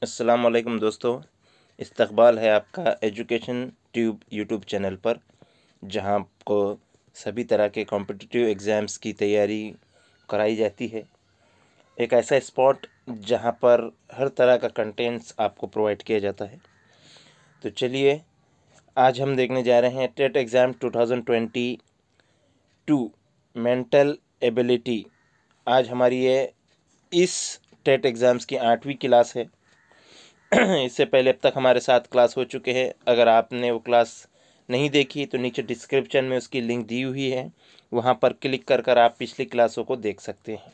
अस्सलाम वालेकुम दोस्तों, इस्तकबाल है आपका एजुकेशन ट्यूब यूट्यूब चैनल पर, जहां आपको सभी तरह के कॉम्पिटिटिव एग्ज़ाम्स की तैयारी कराई जाती है। एक ऐसा स्पॉट जहां पर हर तरह का कंटेंट्स आपको प्रोवाइड किया जाता है। तो चलिए, आज हम देखने जा रहे हैं टेट एग्ज़ाम 2022 मेंटल एबिलिटी। आज हमारी ये इस टेट एग्ज़ाम्स की 8वीं क्लास है। इससे पहले अब तक हमारे साथ क्लास हो चुके हैं। अगर आपने वो क्लास नहीं देखी तो नीचे डिस्क्रिप्शन में उसकी लिंक दी हुई है, वहाँ पर क्लिक कर आप पिछली क्लासों को देख सकते हैं।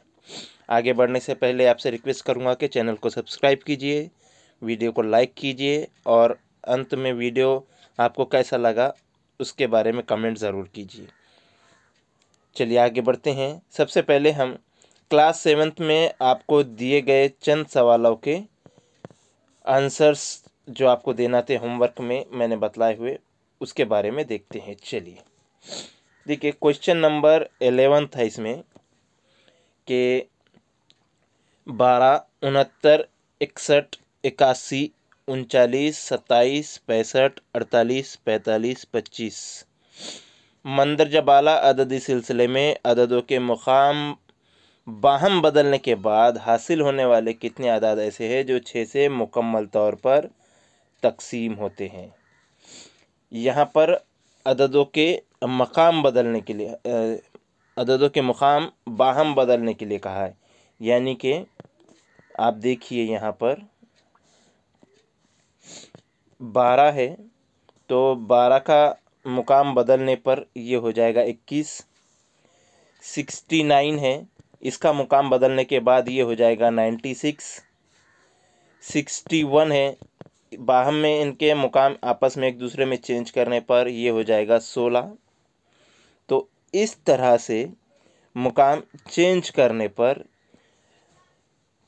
आगे बढ़ने से पहले आपसे रिक्वेस्ट करूँगा कि चैनल को सब्सक्राइब कीजिए, वीडियो को लाइक कीजिए और अंत में वीडियो आपको कैसा लगा उसके बारे में कमेंट ज़रूर कीजिए। चलिए आगे बढ़ते हैं। सबसे पहले हम क्लास 7th में आपको दिए गए चंद सवालों के आंसर्स जो आपको देना थे होमवर्क में मैंने बतलाए हुए, उसके बारे में देखते हैं। चलिए देखिए, क्वेश्चन नंबर 11 था इसमें कि 12, 69, 61, 81, 39, 27, 65, 48, 45, 25 मंदरजा बाला अददी सिलसिले में अददों के मुकाम बाहम बदलने के बाद हासिल होने वाले कितने अदाद ऐसे हैं जो 6 से मुकम्मल तौर पर तकसीम होते हैं। यहाँ पर अददों के मकाम बदलने के लिए अददों के मुकाम बाहम बदलने के लिए कहा है। यानी कि आप देखिए, यहाँ पर 12 है तो 12 का मुकाम बदलने पर ये हो जाएगा 21। 69 है, इसका मुकाम बदलने के बाद ये हो जाएगा 96। 61 है, बाहम में इनके मुकाम आपस में एक दूसरे में चेंज करने पर ये हो जाएगा 16। तो इस तरह से मुकाम चेंज करने पर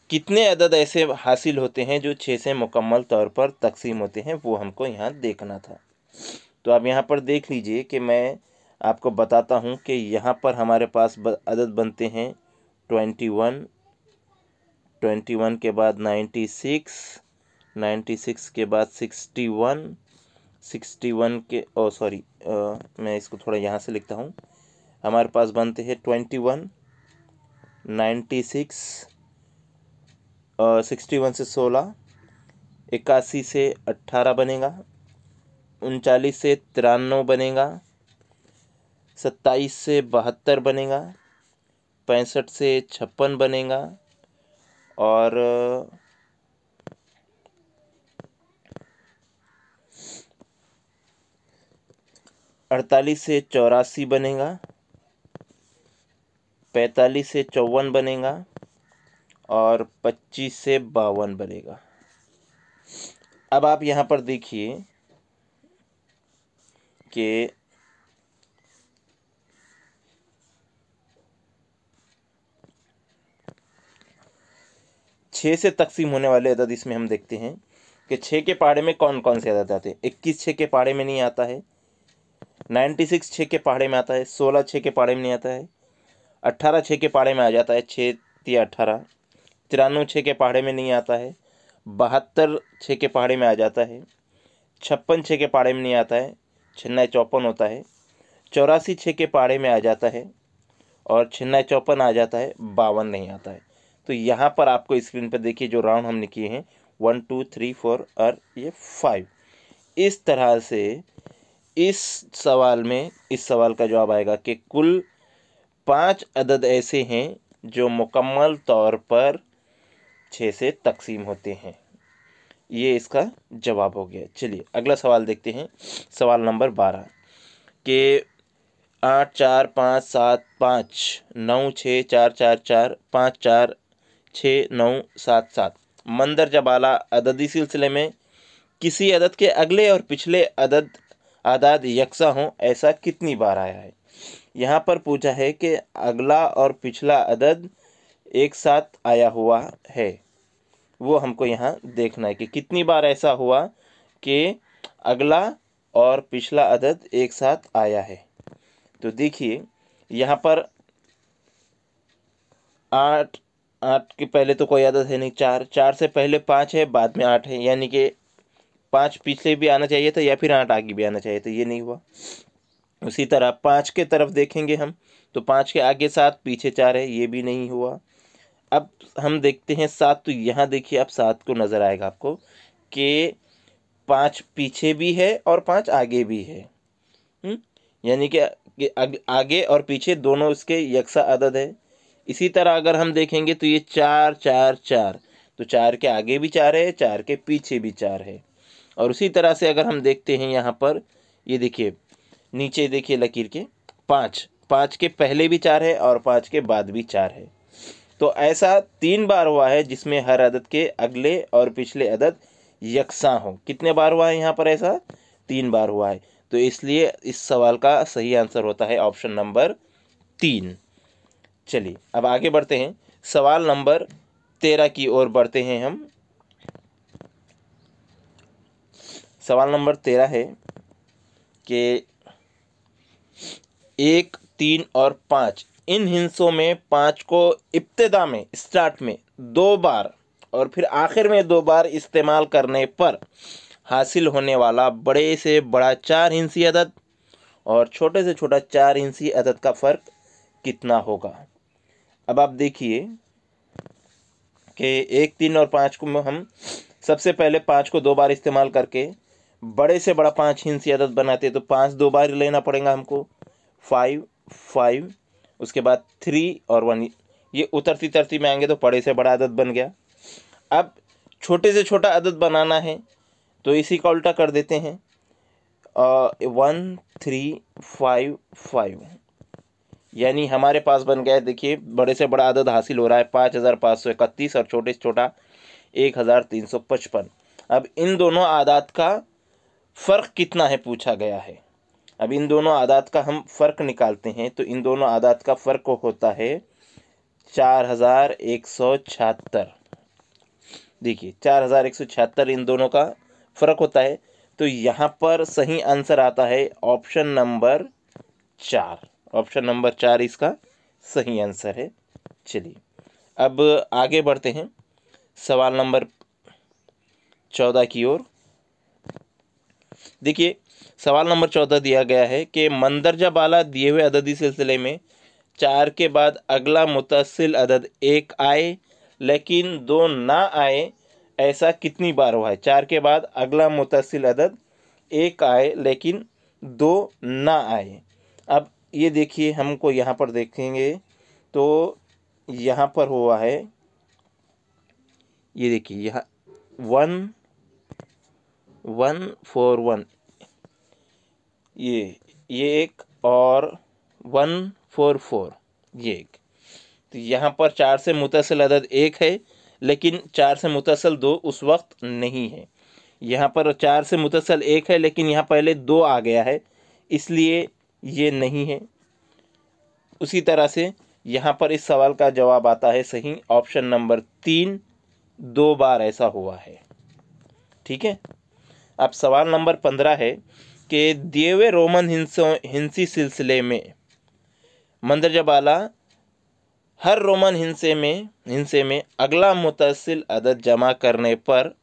कितने अदद ऐसे हासिल होते हैं जो 6 से मुकम्मल तौर पर तकसीम होते हैं, वो हमको यहाँ देखना था। तो आप यहाँ पर देख लीजिए कि मैं आपको बताता हूँ कि यहाँ पर हमारे पास अदद बनते हैं 21, 21 के बाद 96, 96 के बाद 61, 61 के मैं इसको थोड़ा यहाँ से लिखता हूँ। हमारे पास बनते हैं 21, 96, 61 से 16, 81 से 18 बनेगा, 39 से 93 बनेगा, 27 से 72 बनेगा, 65 से 56 बनेगा और 48 से 84 बनेगा, 45 से 54 बनेगा और 25 से 52 बनेगा। अब आप यहाँ पर देखिए कि छः से तकसीम होने वाले अदद इसमें हम देखते हैं कि 6 के पहाड़े में कौन कौन से अदद आते हैं। 21 6 के पहाड़े में नहीं आता है, 96 6 के पहाड़े में आता है, 16 6 के पहाड़े में नहीं आता है, 18 6 के पहाड़े में आ जाता है, 6 या 18, 93 6 के पहाड़े में नहीं आता है, 72 6 के पहाड़े में आ जाता है, 56 6 के पहाड़े में नहीं आता है, 6 54 होता है, 84 6 के पहाड़े में आ जाता है और 6 54 आ जाता है, 52 नहीं आता है। तो यहाँ पर आपको स्क्रीन पर देखिए जो राउंड हमने किए हैं 1 2 3 4 और ये 5। इस तरह से इस सवाल का जवाब आएगा कि कुल 5 अदद ऐसे हैं जो मुकम्मल तौर पर 6 से तकसीम होते हैं। ये इसका जवाब हो गया। चलिए अगला सवाल देखते हैं। सवाल नंबर 12 के 8 4 5 7 5 9 6 4 4 4 5 4 6 9 7 7 मंदरजा बाला अददी सिलसिले में किसी अदद के अगले और पिछले आदाद यकसा हों ऐसा कितनी बार आया है। यहाँ पर पूछा है कि अगला और पिछला अदद एक साथ आया हुआ है, वो हमको यहाँ देखना है कि कितनी बार ऐसा हुआ कि अगला और पिछला अदद एक साथ आया है। तो देखिए यहाँ पर 8 8 के पहले तो कोई आदत है नहीं, 4, 4 से पहले 5 है, बाद में 8 है, यानी कि 5 पीछे भी आना चाहिए था या फिर 8 आगे भी आना चाहिए था, ये नहीं हुआ। उसी तरह 5 के तरफ देखेंगे हम तो 5 के आगे 7, पीछे 4 है, ये भी नहीं हुआ। अब हम देखते हैं 7, तो यहाँ देखिए अब 7 को नज़र आएगा आपको कि 5 पीछे भी है और 5 आगे भी है। यानी कि आगे और पीछे दोनों इसके यकसा अदद है। इसी तरह अगर हम देखेंगे तो ये 4 4 4, तो 4 के आगे भी 4 है, 4 के पीछे भी 4 है। और उसी तरह से अगर हम देखते हैं यहाँ पर, ये देखिए नीचे देखिए लकीर के 5, 5 के पहले भी 4 है और 5 के बाद भी 4 है। तो ऐसा 3 बार हुआ है जिसमें हर अदद के अगले और पिछले अदद यकसां हो। कितने बार हुआ है यहाँ पर? ऐसा 3 बार हुआ है। तो इसलिए इस सवाल का सही आंसर होता है ऑप्शन नंबर 3। चलिए अब आगे बढ़ते हैं, सवाल नंबर 13 की ओर बढ़ते हैं हम। सवाल नंबर 13 है कि 1, 3 और 5 इन हिस्सों में 5 को इब्तिदा में, स्टार्ट में 2 बार और फिर आखिर में 2 बार इस्तेमाल करने पर हासिल होने वाला बड़े से बड़ा 4 हिंसी अदद और छोटे से छोटा 4 हिंसी अदद का फ़र्क कितना होगा? अब आप देखिए कि 1, 3 और 5 को हम सबसे पहले 5 को 2 बार इस्तेमाल करके बड़े से बड़ा 5 हिंसी अदद बनाते हैं, तो 5 2 बार लेना पड़ेगा हमको, 5 5, उसके बाद 3 और 1, ये उतरती तरती में आएंगे तो बड़े से बड़ा अदद बन गया। अब छोटे से छोटा अदद बनाना है तो इसी का उल्टा कर देते हैं, 1 3 5 5, यानी हमारे पास बन गया है, देखिए बड़े से बड़ा अदद हासिल हो रहा है 5531 और छोटे से छोटा 1355। अब इन दोनों आदात का फ़र्क कितना है पूछा गया है। अब इन दोनों आदात का हम फ़र्क निकालते हैं तो इन दोनों आदात का फ़र्क होता है 4176। देखिए 4176 इन दोनों का फ़र्क होता है। तो यहाँ पर सही आंसर आता है ऑप्शन नंबर 4। ऑप्शन नंबर 4 इसका सही आंसर है। चलिए अब आगे बढ़ते हैं सवाल नंबर 14 की ओर। देखिए सवाल नंबर 14 दिया गया है कि मंदरजा बाला दिए हुए अददी सिलसिले में 4 के बाद अगला मुतसिल अदद 1 आए लेकिन 2 ना आए, ऐसा कितनी बार हुआ है? 4 के बाद अगला मुतसिल अदद 1 आए लेकिन 2 ना आए। अब ये देखिए हमको यहाँ पर देखेंगे तो यहाँ पर हुआ है, ये देखिए यहाँ 1 1 4 1, ये एक और 1 4 4 ये एक। तो यहाँ पर 4 से मुतसिल अदद 1 है लेकिन 4 से मुतसिल 2 उस वक्त नहीं है। यहाँ पर 4 से मुतसिल 1 है लेकिन यहाँ पहले 2 आ गया है, इसलिए ये नहीं है। उसी तरह से यहाँ पर इस सवाल का जवाब आता है सही ऑप्शन नंबर 3, 2 बार ऐसा हुआ है। ठीक है। अब सवाल नंबर 15 है कि दिए हुए रोमन हिंसी सिलसिले में मंदरजा बाला हर रोमन हिंसे में अगला मुतसिल अदद जमा करने पर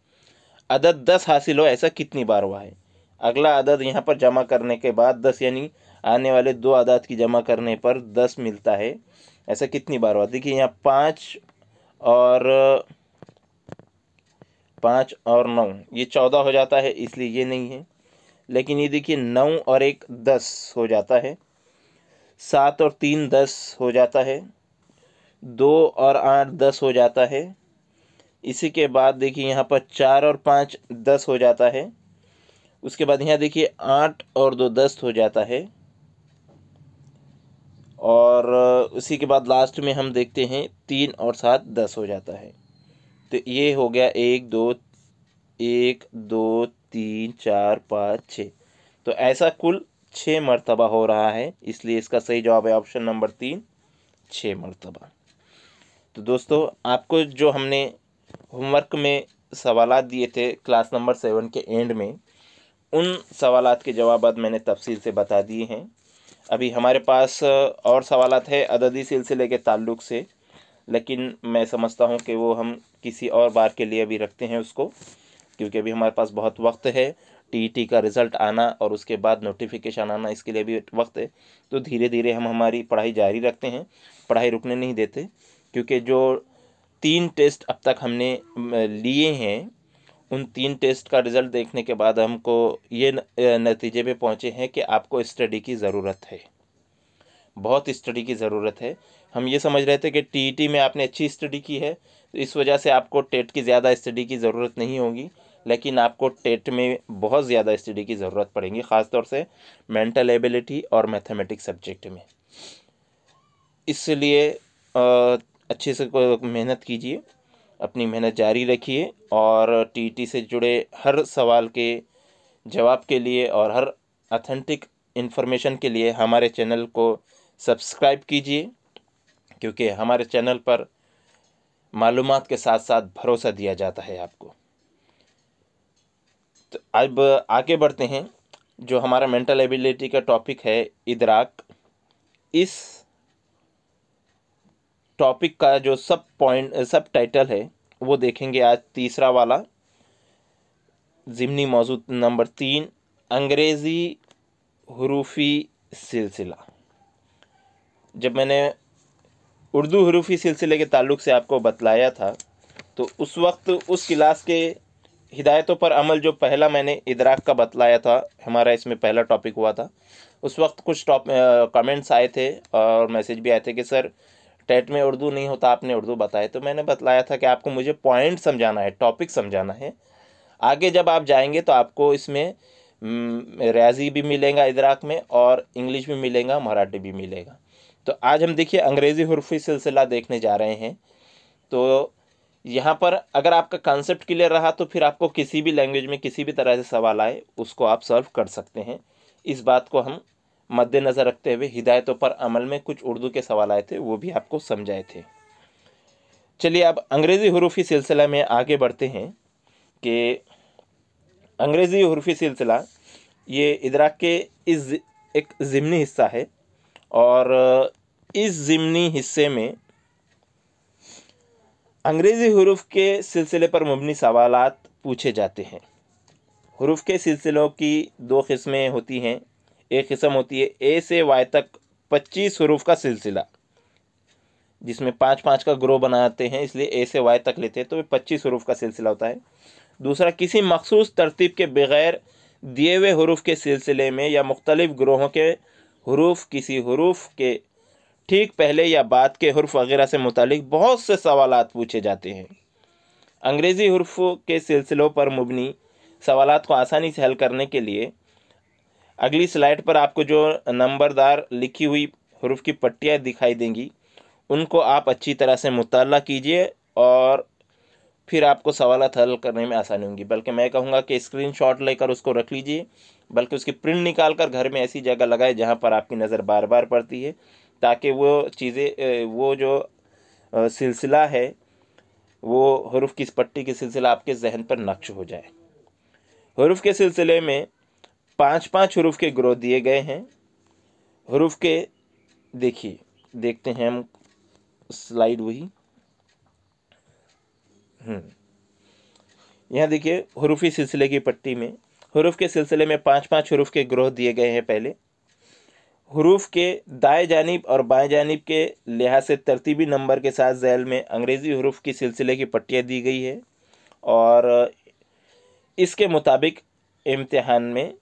अदद 10 हासिल हो, ऐसा कितनी बार हुआ है? अगला अदद यहाँ पर जमा करने के बाद 10, यानी आने वाले 2 अदद की जमा करने पर 10 मिलता है, ऐसा कितनी बार हुआ? देखिए यहाँ 5 और 9 ये 14 हो जाता है, इसलिए ये नहीं है। लेकिन ये देखिए 9 और 1 10 हो जाता है, 7 और 3 10 हो जाता है, 2 और 8 10 हो जाता है। इसी के बाद देखिए यहाँ पर 4 और 5 10 हो जाता है। उसके बाद यहाँ देखिए 8 और 2 10 हो जाता है। और उसी के बाद लास्ट में हम देखते हैं 3 और 7 10 हो जाता है। तो ये हो गया 1 2 3 4 5 6। तो ऐसा कुल 6 मरतबा हो रहा है, इसलिए इसका सही जवाब है ऑप्शन नंबर 3, 6 मरतबा। तो दोस्तों आपको जो हमने होमवर्क में सवालात दिए थे क्लास नंबर 7 के एंड में, उन सवालात के जवाबात मैंने तफसील से बता दिए हैं। अभी हमारे पास और सवालात है अददी सिलसिले के ताल्लुक़ से, लेकिन मैं समझता हूँ कि वो हम किसी और बार के लिए भी रखते हैं उसको, क्योंकि अभी हमारे पास बहुत वक्त है। टीईटी का रिज़ल्ट आना और उसके बाद नोटिफिकेशन आना, इसके लिए भी वक्त है। तो धीरे धीरे हम हमारी पढ़ाई जारी रखते हैं, पढ़ाई रुकने नहीं देते, क्योंकि जो 3 टेस्ट अब तक हमने लिए हैं, उन 3 टेस्ट का रिज़ल्ट देखने के बाद हमको ये नतीजे पे पहुँचे हैं कि आपको स्टडी की ज़रूरत है, बहुत स्टडी की ज़रूरत है। हम ये समझ रहे थे कि टीईटी में आपने अच्छी स्टडी की है, तो इस वजह से आपको टेट की ज़्यादा स्टडी की ज़रूरत नहीं होगी, लेकिन आपको टेट में बहुत ज़्यादा स्टडी की ज़रूरत पड़ेगी, ख़ास तौर से मेंटल एबिलिटी और मैथमेटिक्स सब्जेक्ट में। इसलिए अच्छे से मेहनत कीजिए, अपनी मेहनत जारी रखिए, और टीईटी से जुड़े हर सवाल के जवाब के लिए और हर ऑथेंटिक इन्फॉर्मेशन के लिए हमारे चैनल को सब्सक्राइब कीजिए, क्योंकि हमारे चैनल पर मालूमात के साथ साथ भरोसा दिया जाता है आपको। तो अब आगे बढ़ते हैं। जो हमारा मेंटल एबिलिटी का टॉपिक है इदराक, इस टॉपिक का जो सब टाइटल है वो देखेंगे आज, तीसरा वाला ज़िमनी मौजूद नंबर 3, अंग्रेज़ी हुरूफ़ी सिलसिला। जब मैंने उर्दू हुरूफ़ी सिलसिले के ताल्लुक़ से आपको बतलाया था, तो उस वक्त उस क्लास के हिदायतों पर अमल जो पहला मैंने इदराक का बतलाया था, हमारा इसमें पहला टॉपिक हुआ था, उस वक्त कुछ कमेंट्स आए थे और मैसेज भी आए थे कि सर टेट में उर्दू नहीं होता, आपने उर्दू बताया। तो मैंने बतलाया था कि आपको मुझे पॉइंट समझाना है, टॉपिक समझाना है। आगे जब आप जाएंगे तो आपको इसमें रियाजी भी मिलेगा इदराक में, और इंग्लिश भी मिलेगा, मराठी भी मिलेगा। तो आज हम देखिए अंग्रेज़ी हुरूफ़ी सिलसिला देखने जा रहे हैं। तो यहाँ पर अगर आपका कॉन्सेप्ट क्लियर रहा तो फिर आपको किसी भी लैंग्वेज में किसी भी तरह से सवाल आए उसको आप सॉल्व कर सकते हैं। इस बात को हम मद्देनज़र रखते हुए हिदायतों पर अमल में कुछ उर्दू के सवाल आए थे, वो भी आपको समझाए थे। चलिए अब अंग्रेज़ी हुरूफ़ी सिलसिला में आगे बढ़ते हैं कि अंग्रेज़ी हुरूफ़ी सिलसिला ये इदराक के इस एक ज़िमनी हिस्सा है, और इस ज़िमनी हिस्से में अंग्रेज़ी हुरूफ़ के सिलसिले पर मुबनी सवालात पूछे जाते हैं। हुरूफ़ के सिलसिलों की 2 किस्में होती हैं। एक किस्म होती है ए से वाई तक 25 हुरूफ़ का सिलसिला, जिसमें 5-5 का ग्रोह बनाते हैं, इसलिए ए से वाई तक लेते हैं, तो 25 हुरूफ़ का सिलसिला होता है। दूसरा, किसी मखसूस तरतीब के बग़ैर दिए हुए हुरूफ़ के सिलसिले में या मुख्तलिफ़ ग्रोहों के हुरूफ़ किसी हुरूफ़ के ठीक पहले या बाद के हुर्फ वगैरह से मुतालिक बहुत से सवालात पूछे जाते हैं। अंग्रेज़ी हुर्फ के सिलसिलों पर मुबनी सवालात को आसानी से हल करने के लिए अगली स्लाइड पर आपको जो नंबरदार लिखी हुई हुर्फ की पट्टियाँ दिखाई देंगी, उनको आप अच्छी तरह से मुताला कीजिए और फिर आपको सवालात हल करने में आसानी होगी। बल्कि मैं कहूँगा कि स्क्रीनशॉट लेकर उसको रख लीजिए, बल्कि उसकी प्रिंट निकाल कर घर में ऐसी जगह लगाए जहाँ पर आपकी नज़र बार बार पड़ती है, ताकि वो चीज़ें, वो जो सिलसिला है, वो हुरूफ़ की पट्टी की सिलसिला आपके जहन पर नक्श हो जाए। हुरूफ़ के सिलसिले में 5-5 हुरूफ़ के ग्रोह दिए गए हैं। हुरूफ़ के देखते हैं हम स्लाइड वही। यहाँ देखिए हुरूफ़ी सिलसिले की पट्टी में हुरूफ़ के सिलसिले में 5-5 हुरूफ़ के ग्रोह दिए गए हैं। पहले हुरूफ़ के दाएं जानिब और बाएं जानिब के लिहाज से तरतीबी नंबर के साथ झैल में अंग्रेज़ी हुरूफ़ की सिलसिले की पट्टियाँ दी गई है, और इसके मुताबिक इम्तिहान में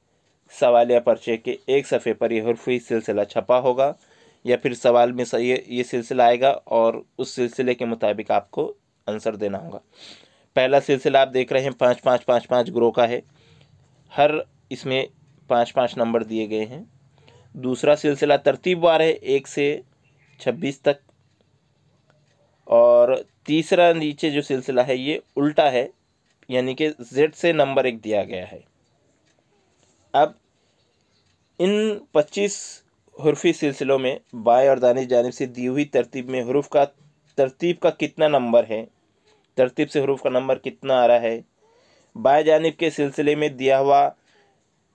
सवालिया पर्चे के एक सफ़े पर यह हुरूफ़ी सिलसिला छपा होगा, या फिर सवाल में ये सिलसिला आएगा और उस सिलसिले के मुताबिक आपको आंसर देना होगा। पहला सिलसिला आप देख रहे हैं 5-5-5-5 ग्रोह का है, हर इसमें 5-5 नंबर दिए गए हैं। दूसरा सिलसिला तरतीबवार है 1 से 26 तक, और तीसरा नीचे जो सिलसिला है ये उल्टा है, यानी कि Z से नंबर 1 दिया गया है। अब इन 25 हुरूफ़ी सिलसिलों में बाएं और दाहिनी जानिब से दी हुई तरतीब में हुरूफ़ का तरतीब का कितना नंबर है, तरतीब से हुरूफ़ का नंबर कितना आ रहा है। बाएं जानिब के सिलसिले में दिया हुआ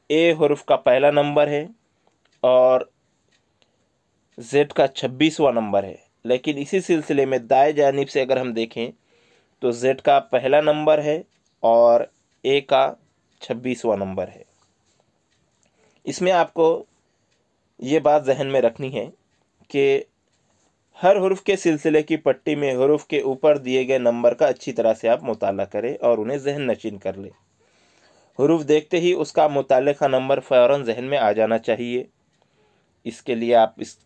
ए हुरूफ़ का पहला नंबर है और Z का 26वां नंबर है। लेकिन इसी सिलसिले में दाएं जानिब से अगर हम देखें तो Z का पहला नंबर है और A का 26वां नंबर है। इसमें आपको ये बात जहन में रखनी है कि हर हुर्फ के सिलसिले की पट्टी में हुर्फ के ऊपर दिए गए नंबर का अच्छी तरह से आप मुताला करें और उन्हें जहन नशीन कर लें। हुर्फ देखते ही उसका मुताल्लिक़ा नंबर फ़ौरन जहन में आ जाना चाहिए। इसके लिए आप इस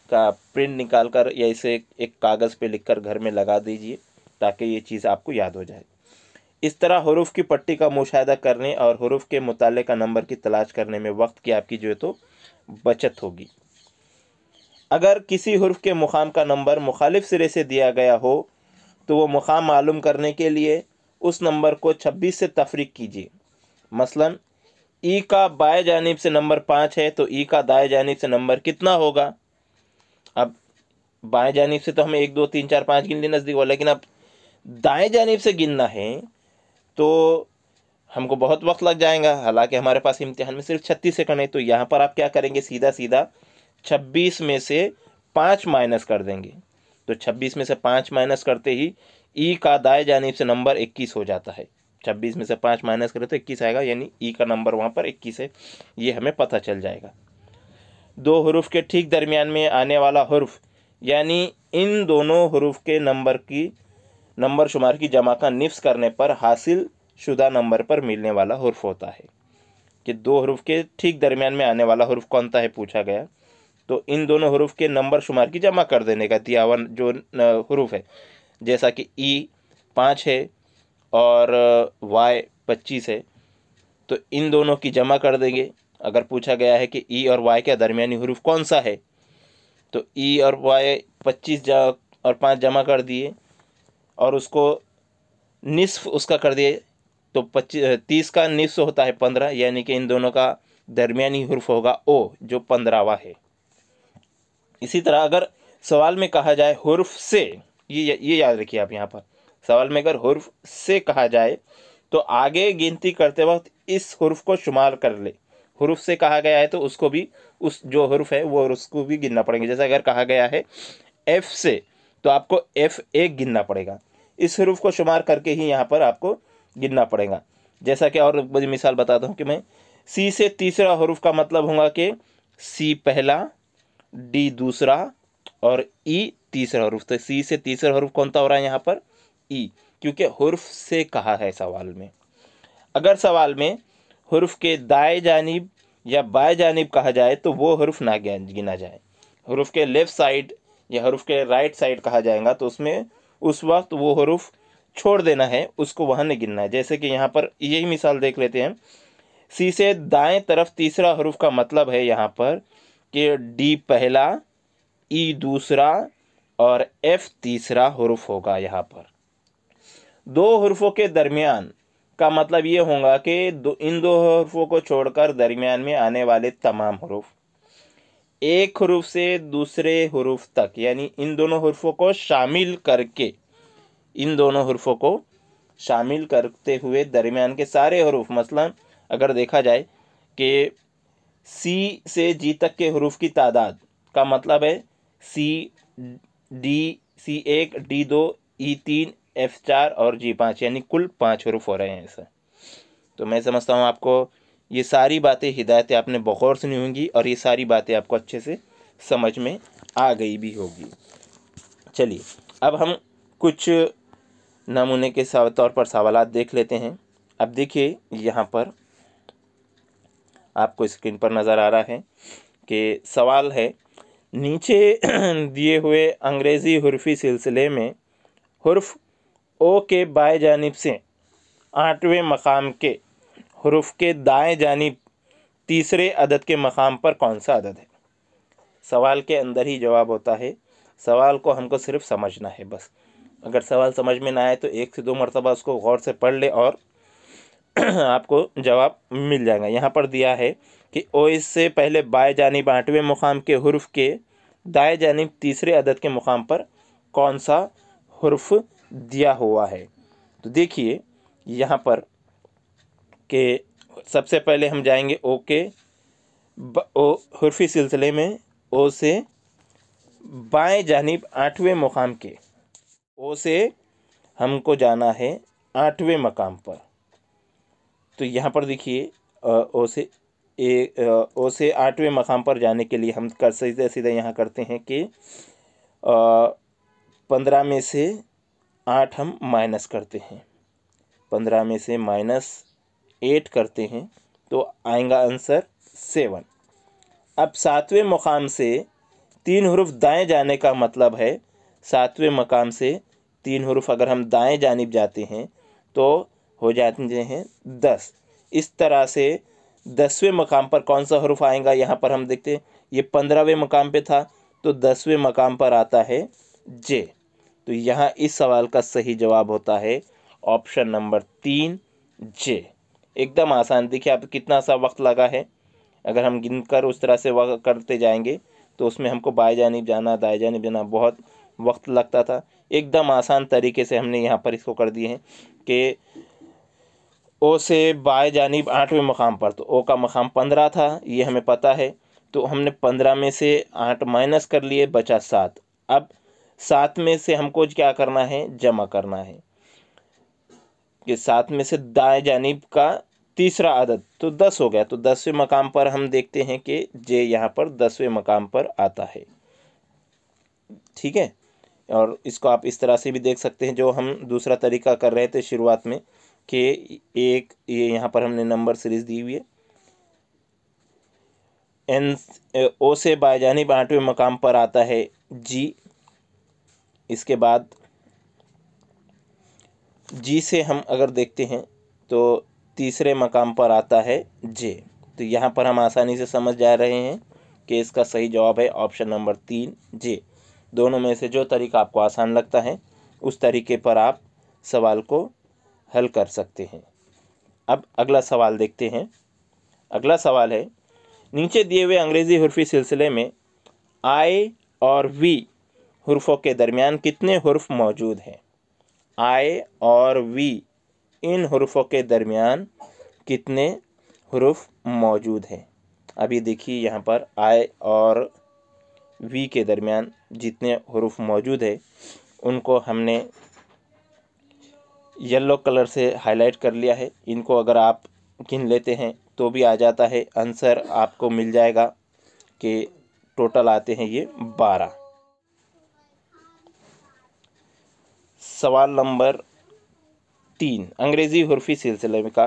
का प्रिंट निकाल कर या इसे एक कागज़ पे लिखकर घर में लगा दीजिए ताकि ये चीज़ आपको याद हो जाए। इस तरह हुरूफ की पट्टी का मुशाहिदा करने और हुरूफ के मुताल्लिक़ा नंबर की तलाश करने में वक्त की आपकी जो है तो बचत होगी। अगर किसी हुर्फ के मुकाम का नंबर मुखालिफ सिरे से दिया गया हो तो वो मुकाम मालूम करने के लिए उस नंबर को 26 से तफरीक कीजिए। मसलन ई का बाएं जानिब से नंबर 5 है तो ई का दाएं जानिब से नंबर कितना होगा। अब बाएं जानिब से तो हमें 1 2 3 4 5 गिन लिए नज़दीक हो, लेकिन अब दाएं जानिब से गिनना है तो हमको बहुत वक्त लग जाएगा। हालांकि हमारे पास इम्तिहान में सिर्फ 36 सेकंड है। तो यहाँ पर आप क्या करेंगे, सीधा सीधा 26 में से 5 माइनस कर देंगे। तो 26 में से 5 माइनस करते ही ई का दाएं जानिब से नंबर 21 हो जाता है। 26 में से 5 माइनस करें तो 21 आएगा, यानी ई का नंबर वहाँ पर 21 है, ये हमें पता चल जाएगा। दो हुरूफ के ठीक दरमियान में आने वाला हुर्फ यानी इन दोनों हुरूफ के नंबर शुमार की जमा का निफ्स करने पर हासिल शुदा नंबर पर मिलने वाला हुर्फ होता है। कि दो हुरूफ के ठीक दरमियान में आने वाला हुर्फ कौन सा है पूछा गया, तो इन दोनों हुरूफ के नंबर शुमार की जमा कर देने का दिया हुआ जो हुरूफ है, जैसा कि ई 5 है और वाई 25 है, तो इन दोनों की जमा कर देंगे। अगर पूछा गया है कि ई और वाई के दरमियानी हुरूफ कौन सा है, तो ई और वाई 25 और 5 जमा कर दिए और उसको निस्फ उसका कर दिए, तो 30 का निस्फ होता है 15, यानी कि इन दोनों का दरमियानी हुर्फ होगा ओ, जो 15वां है। इसी तरह अगर सवाल में कहा जाए हुर्फ से, ये याद रखिए आप, यहाँ पर सवाल में अगर हुर्फ से कहा जाए तो आगे गिनती करते वक्त इस हुर्फ को शुमार कर ले। हुर्फ से कहा गया है तो उसको भी, उस जो हुर्फ है वो उसको भी गिनना पड़ेगा। जैसे अगर कहा गया है एफ से तो आपको एफ एक गिनना पड़ेगा। इस हुर्फ को शुमार करके ही यहाँ पर आपको गिनना पड़ेगा। जैसा कि और बड़ी मिसाल बताता हूँ कि मैं सी से तीसरा हुर्फ का मतलब होगा कि सी पहला, डी दूसरा और ई तीसरा हुर्फ। तो सी से तीसरा हुर्फ कौन सा हो रहा है यहाँ पर, ई, क्योंकि हुर्फ से कहा है सवाल में। अगर सवाल में हुर्फ के दाएं जानिब या बाएं जानिब कहा जाए तो वो हुर्फ ना गिना जाए। हुर्फ के लेफ़्ट साइड या हुर्फ के राइट साइड कहा जाएगा तो उसमें उस वक्त वो हुर्फ छोड़ देना है, उसको वहाँ नहीं गिनना है। जैसे कि यहाँ पर यही मिसाल देख लेते हैं। सी से दाएं तरफ तीसरा हुर्फ का मतलब है यहाँ पर कि डी पहला, ई दूसरा और एफ तीसरा हुर्फ होगा। यहाँ पर दो हुर्फों के दरमियान का मतलब ये होगा कि इन दो हुर्फों को छोड़कर दरमियान में आने वाले तमाम हुरूफ एक हुरूफ से दूसरे हुरूफ तक, यानी इन दोनों हुर्फों को शामिल करके, इन दोनों हुर्फों को शामिल करते हुए दरमियान के सारे हुरूफ, मसलन अगर देखा जाए कि सी से जी तक के हुरूफ की तादाद का मतलब है C D, C1, D2, E3, F4 और G5, यानी कुल 5 हुरूफ हो रहे हैं ऐसा। तो मैं समझता हूँ आपको ये सारी बातें, हिदायतें आपने बगौर सुनी होंगी और ये सारी बातें आपको अच्छे से समझ में आ गई भी होगी। चलिए अब हम कुछ नमूने के तौर पर सवालात देख लेते हैं। अब देखिए यहाँ पर आपको स्क्रीन पर नज़र आ रहा है कि सवाल है, नीचे दिए हुए अंग्रेज़ी हुर्फी सिलसिले में हुर्फ ओ के बाएं जानिब से 8वें मकाम के हुर्फ के दाएं जानिब तीसरे अदद के मकाम पर कौन सा अदद है। सवाल के अंदर ही जवाब होता है, सवाल को हमको सिर्फ समझना है बस। अगर सवाल समझ में ना आए तो 1 से 2 मरतबा उसको गौर से पढ़ ले और आपको जवाब मिल जाएगा। यहाँ पर दिया है कि ओ इससे पहले बाएं जानिब 8वें मुकाम के हुर्फ के दाएं जानिब तीसरे अदद के मुकाम पर कौन सा हुर्फ दिया हुआ है। तो देखिए यहाँ पर कि सबसे पहले हम जाएंगे ओ के ओ हुर्फी सिलसिले में ओ से बाएं जानिब 8वें मुकाम के, ओ से हमको जाना है 8वें मकाम पर। तो यहाँ पर देखिए ओ से 8वें मकाम पर जाने के लिए हम कर सीधे सीधे यहाँ करते हैं कि 15 में से 8 हम माइनस करते हैं, 15 में से -8 करते हैं तो आएगा आंसर 7। अब 7वें मकाम से 3 हुरूफ दाएं जाने का मतलब है 7वें मकाम से 3 हुरूफ अगर हम दाएं जानिब जाते हैं तो हो जाते हैं 10। इस तरह से 10वें मकाम पर कौन सा हुरूफ आएगा, यहाँ पर हम देखते हैं ये 15वें मकाम पे था तो 10वें मकाम पर आता है जे। तो यहाँ इस सवाल का सही जवाब होता है ऑप्शन नंबर 3 जे। एकदम आसान। देखिए आप कितना सा वक्त लगा है, अगर हम गिनकर उस तरह से वक्त करते जाएंगे तो उसमें हमको बाएं जानिब जाना दाएं जानिब जाना बहुत वक्त लगता था। एकदम आसान तरीके से हमने यहाँ पर इसको कर दिए हैं कि ओ से बाएं जानिब 8वें मकाम पर, तो ओ का मकाम 15 था ये हमें पता है, तो हमने 15 में से 8 माइनस कर लिए, बचा 7। अब 7 में से हमको क्या करना है, जमा करना है कि 7 में से दाएं जानिब का तीसरा अदद तो 10 हो गया। तो 10वें मकाम पर हम देखते हैं कि जे यहाँ पर 10वें मकाम पर आता है। ठीक है, और इसको आप इस तरह से भी देख सकते हैं जो हम दूसरा तरीका कर रहे थे शुरुआत में कि एक ये यहाँ पर हमने नंबर सीरीज दी हुई है, एन ओ से बाएं जानिब 8वें मकाम पर आता है जी, इसके बाद जी से हम अगर देखते हैं तो तीसरे मकाम पर आता है जे। तो यहाँ पर हम आसानी से समझ जा रहे हैं कि इसका सही जवाब है ऑप्शन नंबर 3 जे। दोनों में से जो तरीका आपको आसान लगता है उस तरीके पर आप सवाल को हल कर सकते हैं। अब अगला सवाल देखते हैं। अगला सवाल है, नीचे दिए हुए अंग्रेज़ी हुर्फ़ी सिलसिले में आई और वी हुर्फ़ों के दरमियान कितने हुर्फ मौजूद हैं। आई और वी इन हुर्फ़ों के दरमियान कितने हुरूफ मौजूद हैं। अभी देखिए यहाँ पर आई और वी के दरमियान जितने हुरूफ मौजूद है उनको हमने येलो कलर से हाईलाइट कर लिया है। इनको अगर आप गिन लेते हैं तो भी आ जाता है, आंसर आपको मिल जाएगा कि टोटल आते हैं ये 12। सवाल नंबर 3 अंग्रेज़ी हुर्फ़ी सिलसिले में का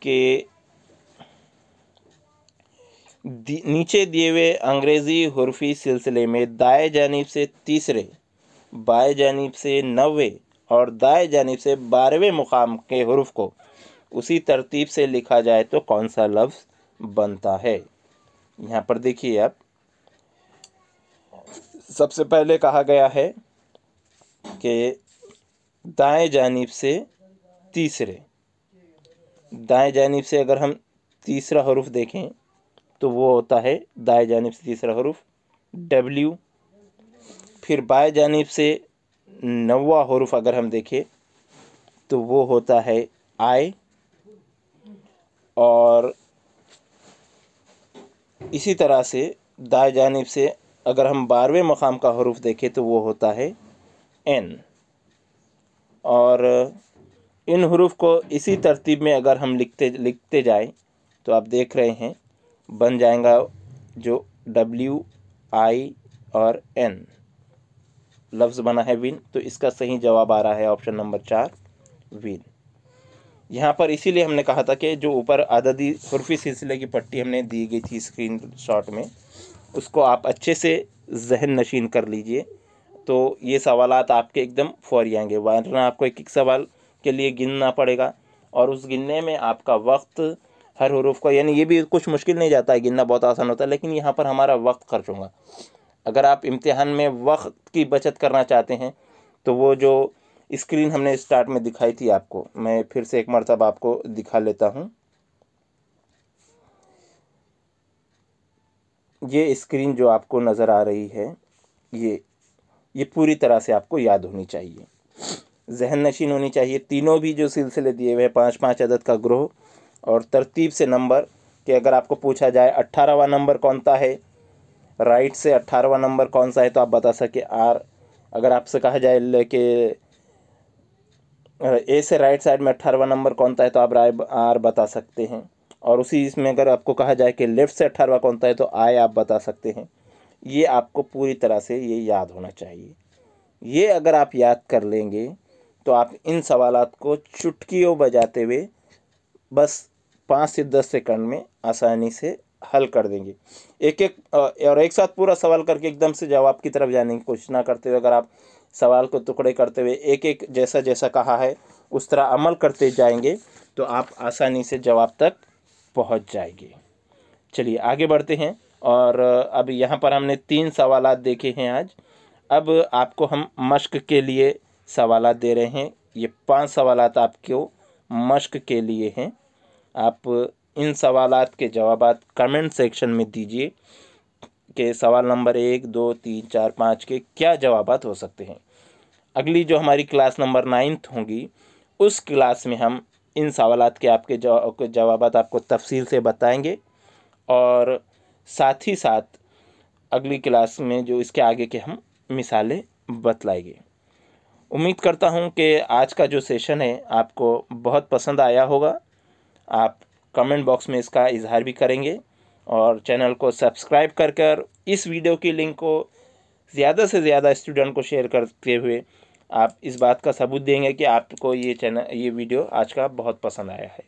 कि नीचे दिए हुए अंग्रेज़ी हुर्फ़ी सिलसिले में दाएं जानिब से तीसरे, बाएं जानिब से 9वें और दाएं जानिब से 12वें मुकाम के हुरूफ को उसी तरतीब से लिखा जाए तो कौन सा लफ्ज़ बनता है। यहाँ पर देखिए आप, सबसे पहले कहा गया है कि दाएं जानिब से तीसरे, दाएं जानिब से अगर हम तीसरा हुरूफ देखें तो वो होता है दाएं जानिब से तीसरा हुरूफ डब्ल्यू। फिर बाएं जानिब से 9वां हुरूफ अगर हम देखें तो वो होता है आई, और इसी तरह से दाएं जानिब से अगर हम 12वें मकाम का हुरूफ देखें तो वो होता है एन। और इन हुरूफ को इसी तरतीब में अगर हम लिखते जाएं तो आप देख रहे हैं बन जाएगा जो डब्ल्यू आई और एन लफ्ज़ बना है विन। तो इसका सही जवाब आ रहा है ऑप्शन नंबर 4 विन। यहाँ पर इसीलिए हमने कहा था कि जो ऊपर अददी हुर्फ़ी सिलसिले की पट्टी हमने दी गई थी स्क्रीन शॉट में, उसको आप अच्छे से जहन नशीन कर लीजिए तो ये सवालात आपके एकदम फौरी आएंगे, वरना आपको एक एक सवाल के लिए गिनना पड़ेगा और उस गिनने में आपका वक्त हर हुरूफ का, यानी ये भी कुछ मुश्किल नहीं जाता है, गिनना बहुत आसान होता है, लेकिन यहाँ पर हमारा वक्त खर्च होगा। अगर आप इम्तिहान में वक्त की बचत करना चाहते हैं तो वो जो स्क्रीन हमने स्टार्ट में दिखाई थी आपको, मैं फिर से एक मरतबा आपको दिखा लेता हूँ। ये स्क्रीन जो आपको नज़र आ रही है ये पूरी तरह से आपको याद होनी चाहिए, जहन नशीन होनी चाहिए। तीनों भी जो सिलसिले दिए हुए हैं 5-5 अदद का ग्रोह और तरतीब से नंबर, कि अगर आपको पूछा जाए 18वां नंबर कौन सा है राइट से 18वां नंबर कौन सा है तो आप बता सके आर। अगर आपसे कहा जाए कि ए से राइट साइड में 18वां नंबर कौन सा है तो आप आर बता सकते हैं। और उसी इसमें अगर आपको कहा जाए कि लेफ्ट से 18वां कौन सा है तो आई आप बता सकते हैं। ये आपको पूरी तरह से ये याद होना चाहिए। ये अगर आप याद कर लेंगे तो आप इन सवालात को चुटकियों बजाते हुए बस 5 से 10 सेकंड में आसानी से हल कर देंगे। एक साथ पूरा सवाल करके एकदम से जवाब की तरफ जाने की कोशिश ना करते हुए अगर आप सवाल को टुकड़े करते हुए एक एक जैसा जैसा कहा है उस तरह अमल करते जाएंगे तो आप आसानी से जवाब तक पहुंच जाएंगे। चलिए आगे बढ़ते हैं। और अब यहाँ पर हमने 3 सवालात देखे हैं आज। अब आपको हम मश्क के लिए सवालात दे रहे हैं। ये 5 सवालात आपको मश्क के लिए हैं। आप इन सवालात के जवाबात कमेंट सेक्शन में दीजिए कि सवाल नंबर 1, 2, 3, 4, 5 के क्या जवाबात हो सकते हैं। अगली जो हमारी क्लास नंबर 9th होगी उस क्लास में हम इन सवालात के आपके जवाबात आपको तफसील से बताएंगे और साथ ही साथ अगली क्लास में जो इसके आगे के हम मिसालें बतलाएंगे। उम्मीद करता हूं कि आज का जो सेशन है आपको बहुत पसंद आया होगा। आप कमेंट बॉक्स में इसका इजहार भी करेंगे और चैनल को सब्सक्राइब कर इस वीडियो की लिंक को ज़्यादा से ज़्यादा स्टूडेंट को शेयर करते हुए आप इस बात का सबूत देंगे कि आपको ये वीडियो आज का बहुत पसंद आया है।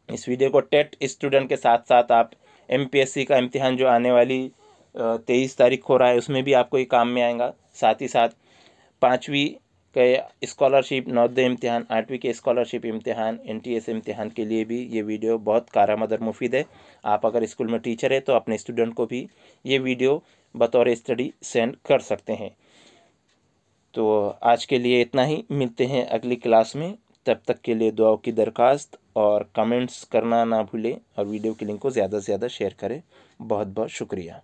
इस वीडियो को टेट स्टूडेंट के साथ साथ आप MPSC का इम्तिहान जो आने वाली 23 तारीख हो रहा है उसमें भी आपको ये काम में आएगा। साथ ही साथ 5वीं के स्कॉलरशिप, नवोदय इम्तिहान, 8वीं के स्कॉलरशिप इम्तिहान, NTS इम्तिहान के लिए भी ये वीडियो बहुत कारआमद मुफीद है। आप अगर स्कूल में टीचर है तो अपने स्टूडेंट को भी ये वीडियो बतौर स्टडी सेंड कर सकते हैं। तो आज के लिए इतना ही, मिलते हैं अगली क्लास में। तब तक के लिए दुआओं की दरख्वास्त और कमेंट्स करना ना भूलें और वीडियो की लिंक को ज़्यादा से ज़्यादा शेयर करें। बहुत बहुत शुक्रिया।